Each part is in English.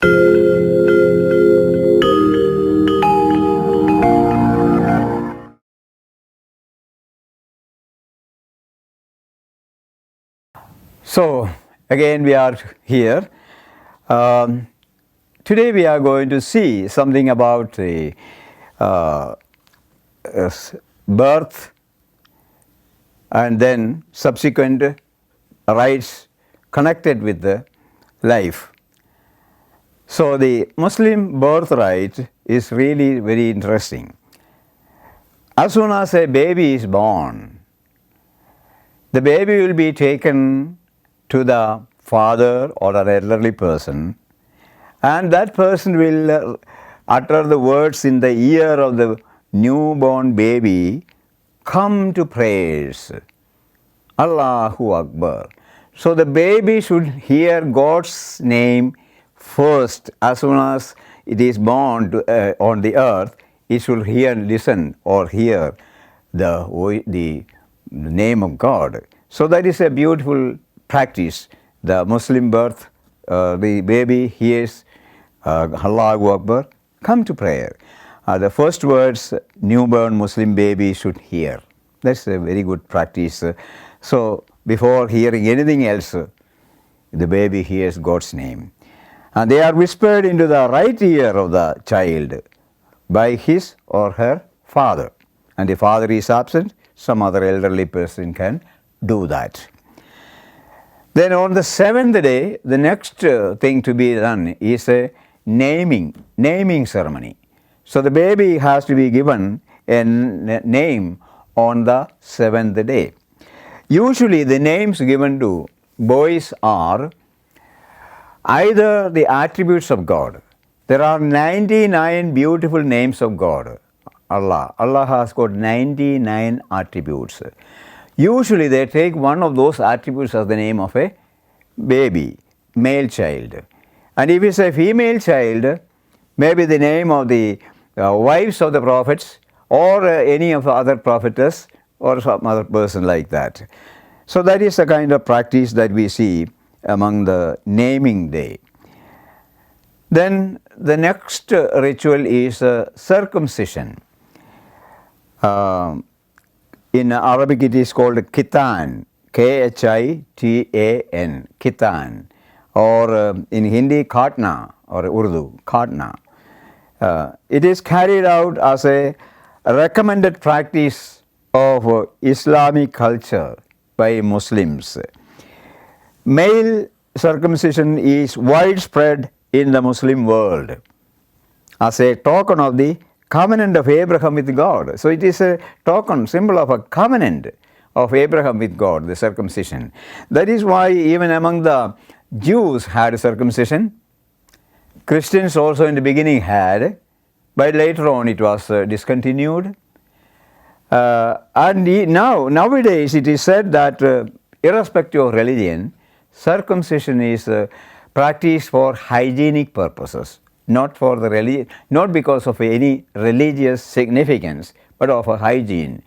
So again we are here. Today we are going to see something about the birth and then subsequent rights connected with the life. So the Muslim birthright is really very interesting. As soon as a baby is born, the baby will be taken to the father or an elderly person, and that person will utter the words in the ear of the newborn baby, "Come to prayers, Allahu Akbar." So the baby should hear God's name first. As soon as it is born on the earth, it should listen or hear the name of God. So that is a beautiful practice. The Muslim birth, the baby hears Allahu Akbar, come to prayer. The first words newborn Muslim baby should hear. That's a very good practice. So before hearing anything else, the baby hears God's name. And they are whispered into the right ear of the child by his or her father. And if father is absent, some other elderly person can do that. Then on the seventh day, the next thing to be done is a naming ceremony. So the baby has to be given a name on the seventh day. Usually the names given to boys are either the attributes of God. There are 99 beautiful names of God. Allah has got 99 attributes. Usually they take one of those attributes as the name of a baby, male child. And if it's a female child, maybe the name of the wives of the prophets or any of the other prophetess or some other person like that. So that is the kind of practice that we see among the naming day. Then the next ritual is circumcision. In Arabic it is called Khitan, Khitan, Khitan, or in Hindi Khatna or Urdu Khatna. It is carried out as a recommended practice of Islamic culture by Muslims. Male circumcision is widespread in the Muslim world as a token of the covenant of Abraham with God. So it is a token, symbol of a covenant of Abraham with God, the circumcision. That is why even among the Jews had circumcision. Christians also in the beginning had, but later on it was discontinued. And nowadays it is said that irrespective of religion, circumcision is practiced for hygienic purposes. Not for the not because of any religious significance, but of a hygiene,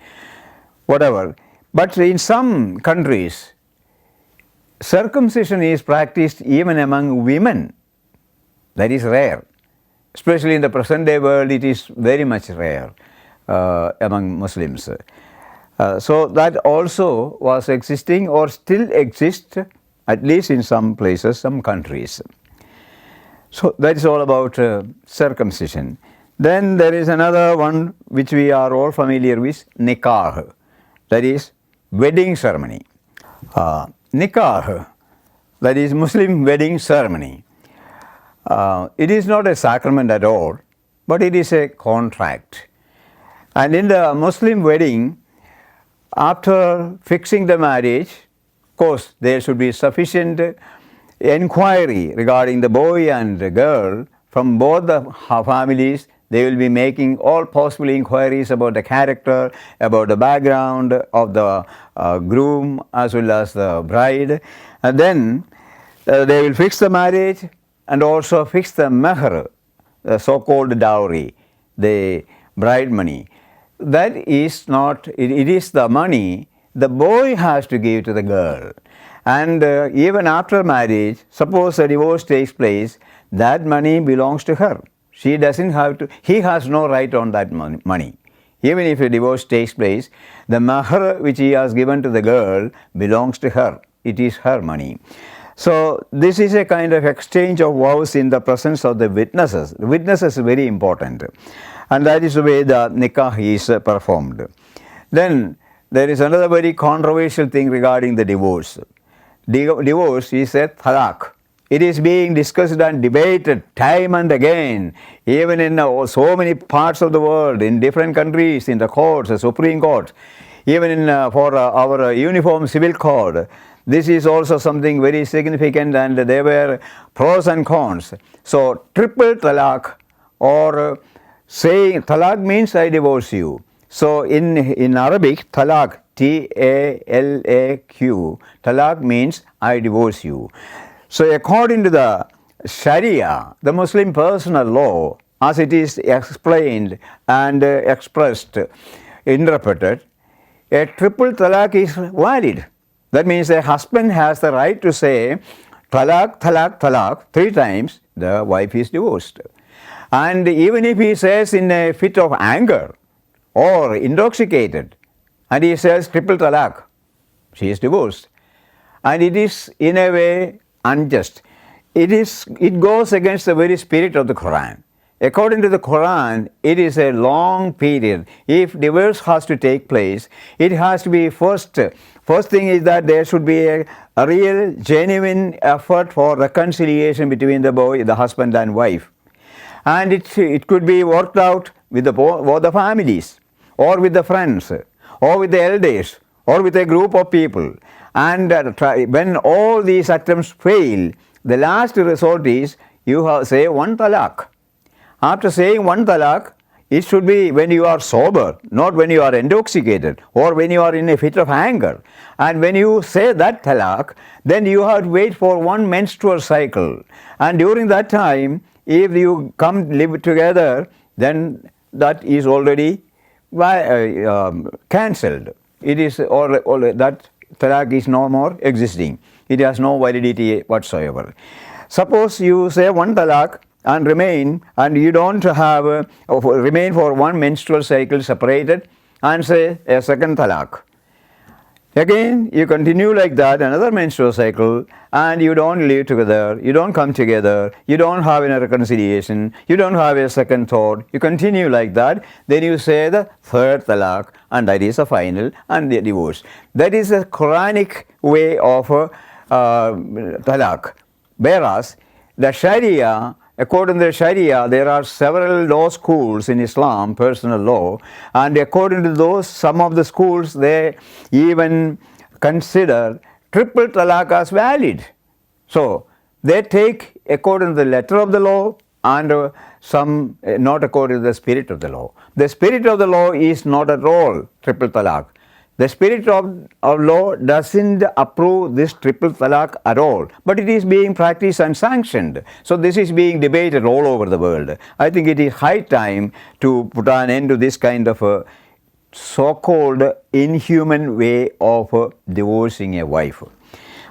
whatever. But in some countries, circumcision is practiced even among women. That is rare. Especially in the present day world, it is very much rare among Muslims. So that also was existing or still exists, at least in some places, some countries. So that is all about circumcision. Then there is another one which we are all familiar with, nikah, that is wedding ceremony. Nikah, that is Muslim wedding ceremony. It is not a sacrament at all, but it is a contract. And in the Muslim wedding, after fixing the marriage, of course there should be sufficient inquiry regarding the boy and the girl from both the families. They will be making all possible inquiries about the character, about the background of the groom as well as the bride. And then they will fix the marriage and also fix the mahr, the so-called dowry, the bride money. That is not, it is the money the boy has to give to the girl. And even after marriage, suppose a divorce takes place, that money belongs to her. She doesn't have to, he has no right on that money. Even if a divorce takes place, the mahar which he has given to the girl belongs to her. It is her money. So this is a kind of exchange of vows in the presence of the witnesses. The witnesses is very important. And that is the way the nikah is performed. Then there is another very controversial thing regarding the divorce. Divorce is a talaq. It is being discussed and debated time and again, even in so many parts of the world, in different countries, in the courts, the Supreme Court, even in for our uniform civil code. This is also something very significant, and there were pros and cons. So triple talaq, or saying talaq means I divorce you. So in Arabic, talaq, T-A-L-A-Q, talaq means I divorce you. So according to the Sharia, the Muslim personal law, as it is explained and expressed, interpreted, a triple talaq is valid. That means a husband has the right to say talaq, talaq, talaq 3 times, the wife is divorced. And even if he says in a fit of anger or intoxicated, and he says triple talaq, she is divorced. And it is in a way unjust. It goes against the very spirit of the Quran. According to the Quran, it is a long period. If divorce has to take place, it has to be first thing is that there should be a real, genuine effort for reconciliation between the husband and wife. And it could be worked out with both the families, or with the friends, or with the elders, or with a group of people. And when all these attempts fail, the last resort is you say one talaq. After saying one talaq, it should be when you are sober, not when you are intoxicated or when you are in a fit of anger. And when you say that talaq, then you have to wait for one menstrual cycle. And during that time, if you come live together, then that is already cancelled. It is that talaq is no more existing. It has no validity whatsoever. Suppose you say one talaq and remain, and you don't have remain for one menstrual cycle separated, and say a second talaq. Again, you continue like that, another menstrual cycle, and you don't live together, you don't come together, you don't have a reconciliation, you don't have a second thought, you continue like that, then you say the third talaq, and that is the final, and the divorce. That is the Quranic way of talaq. Whereas the Sharia, according to the Sharia, there are several law schools in Islam, personal law, and according to those, some of the schools, they even consider triple talaq as valid. So they take according to the letter of the law and some not according to the spirit of the law. The spirit of the law is not at all triple talaq. The spirit of law doesn't approve this triple talaq at all, but it is being practiced and sanctioned. So this is being debated all over the world. I think it is high time to put an end to this kind of a so-called inhuman way of divorcing a wife.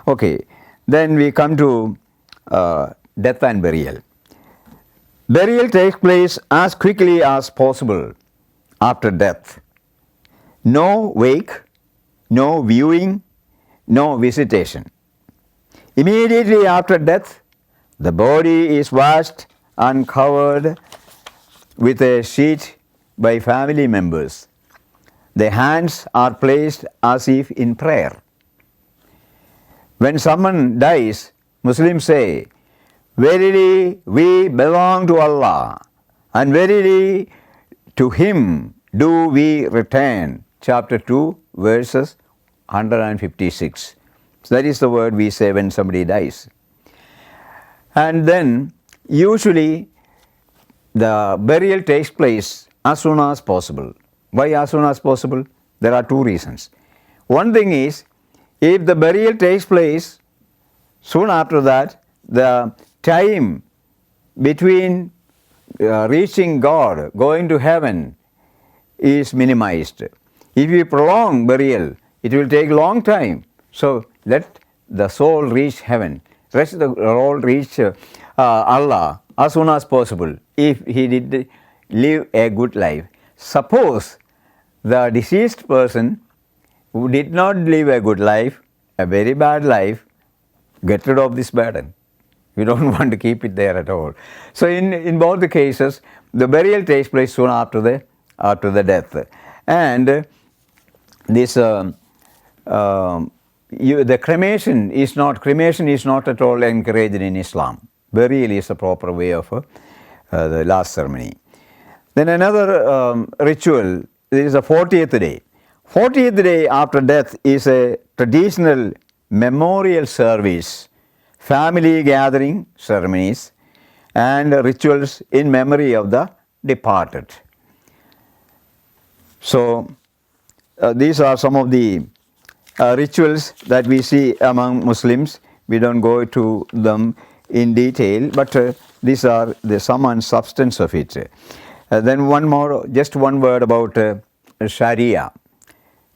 Okay, then we come to death and burial. Burial takes place as quickly as possible after death. No wake, no viewing, no visitation. Immediately after death, the body is washed and covered with a sheet by family members. The hands are placed as if in prayer. When someone dies, Muslims say, "Verily we belong to Allah, and verily to Him do we return." Chapter 2, verses 156. So that is the word we say when somebody dies. And then usually the burial takes place as soon as possible. Why as soon as possible? There are 2 reasons. One thing is, if the burial takes place soon after that, the time between reaching God, going to heaven, is minimized. If you prolong burial, it will take a long time. So let the soul reach heaven. Let the soul reach Allah as soon as possible if he did live a good life. Suppose the deceased person who did not live a good life, a very bad life, get rid of this burden. You don't want to keep it there at all. So in both the cases, the burial takes place soon after the death. And this the cremation is not at all encouraged in Islam. Burial is the proper way of the last ceremony. Then another ritual is the 40th day. 40th day after death is a traditional memorial service, family gathering ceremonies, and rituals in memory of the departed. So these are some of the rituals that we see among Muslims. We don't go to them in detail, but these are the sum and substance of it. Then just one word about Sharia,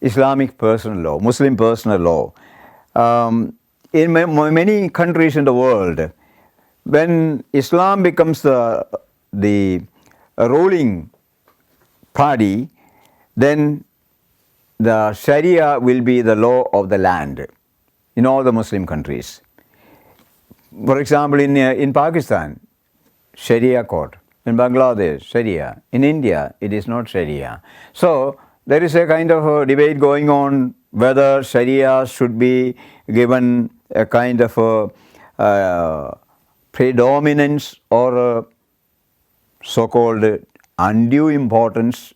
Islamic personal law, Muslim personal law. In many countries in the world, when Islam becomes the ruling party, then the Sharia will be the law of the land in all the Muslim countries. For example, in Pakistan, Sharia court. In Bangladesh, Sharia. In India, it is not Sharia. So there is a kind of a debate going on whether Sharia should be given a kind of predominance or so-called undue importance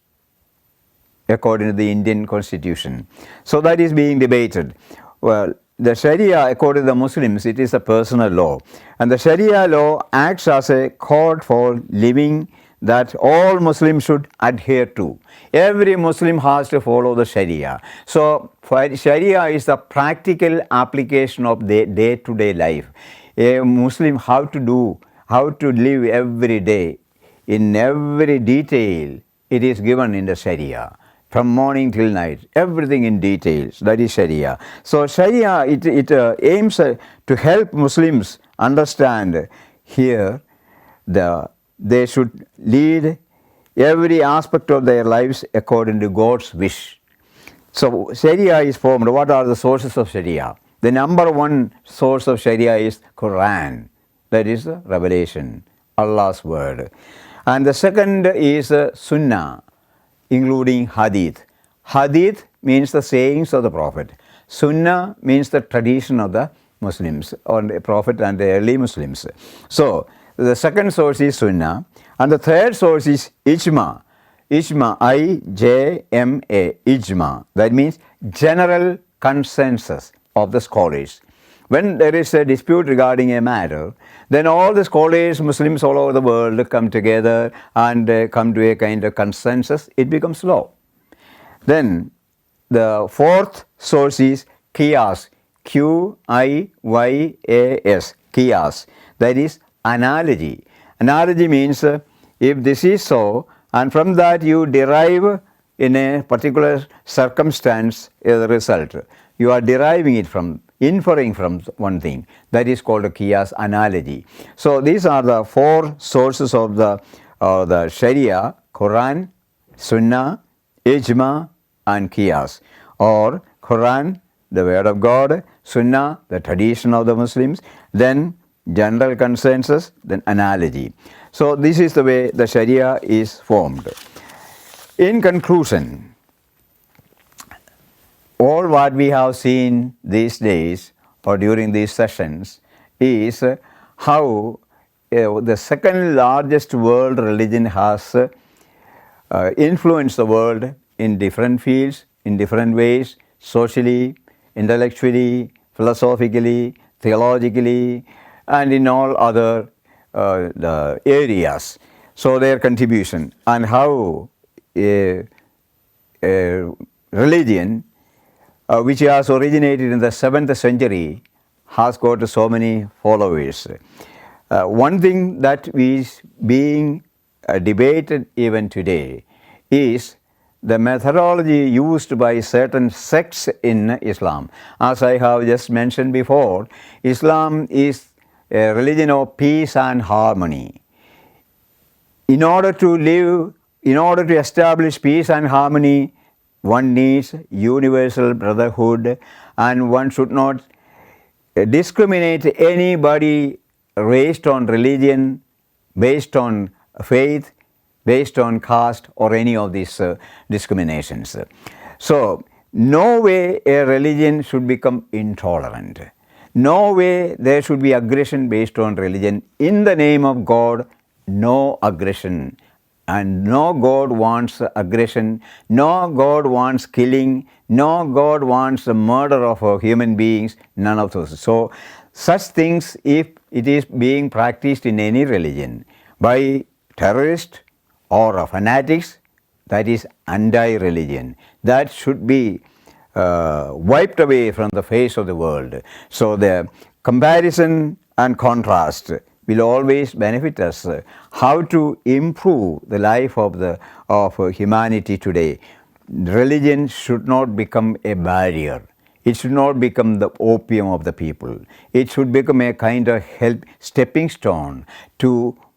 according to the Indian constitution. So that is being debated. Well, the Sharia, according to the Muslims, it is a personal law. And the Sharia law acts as a code for living that all Muslims should adhere to. Every Muslim has to follow the Sharia. So Sharia is the practical application of the day-to-day life. A Muslim how to live every day in every detail, it is given in the Sharia. From morning till night, everything in details, that is Sharia. So Sharia, it aims to help Muslims understand here they should lead every aspect of their lives according to God's wish. So Sharia is formed. What are the sources of Sharia? The number one source of Sharia is Quran, that is the revelation, Allah's word. And the second is Sunnah, including Hadith. Hadith means the sayings of the Prophet. Sunnah means the tradition of the Muslims, or the Prophet and the early Muslims. So the second source is Sunnah, and the third source is Ijma. Ijma, I-J-M-A, Ijma. That means general consensus of the scholars. When there is a dispute regarding a matter, then all the scholars, Muslims all over the world come together and come to a kind of consensus. It becomes law. Then the fourth source is Qiyas, Q-I-Y-A-S, Qiyas. That is analogy. Analogy means if this is so, and from that you derive in a particular circumstance a result. You are deriving it from, inferring from one thing. That is called a Qiyas, analogy. So these are the four sources of the Sharia: Quran, Sunnah, Ijma, and Qiyas. Or Quran, the word of God; Sunnah, the tradition of the Muslims; then general consensus; then analogy. So this is the way the Sharia is formed. In conclusion, all what we have seen these days or during these sessions is how the second largest world religion has influenced the world in different fields, in different ways, socially, intellectually, philosophically, theologically, and in all other the areas. So their contribution, and how a religion which has originated in the 7th century has got so many followers. One thing that is being debated even today is the methodology used by certain sects in Islam. As I have just mentioned before, Islam is a religion of peace and harmony. In order to live, in order to establish peace and harmony, one needs universal brotherhood, and one should not discriminate anybody based on religion, based on faith, based on caste, or any of these discriminations. So, no way a religion should become intolerant. No way there should be aggression based on religion. In the name of God, no aggression. And no God wants aggression, no God wants killing, no God wants the murder of human beings, none of those. So, such things, if it is being practiced in any religion by terrorists or fanatics, that is anti-religion. That should be wiped away from the face of the world. So, the comparison and contrast will always benefit us. How to improve the life of humanity today. Religion should not become a barrier. It should not become the opium of the people. It should become a kind of stepping stone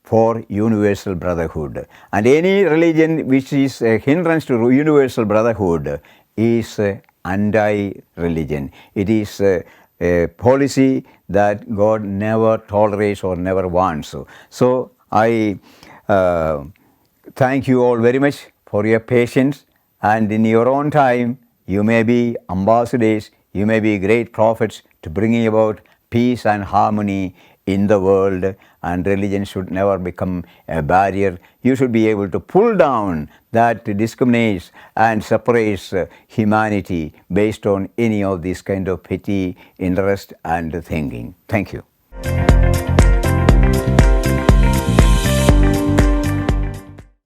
for universal brotherhood. And any religion which is a hindrance to universal brotherhood is anti-religion. It is a policy that God never tolerates or never wants. So I thank you all very much for your patience, and in your own time you may be ambassadors, you may be great prophets to bringing about peace and harmony in the world, and religion should never become a barrier. You should be able to pull down that discriminates and separates humanity based on any of this kind of petty interest and thinking. Thank you.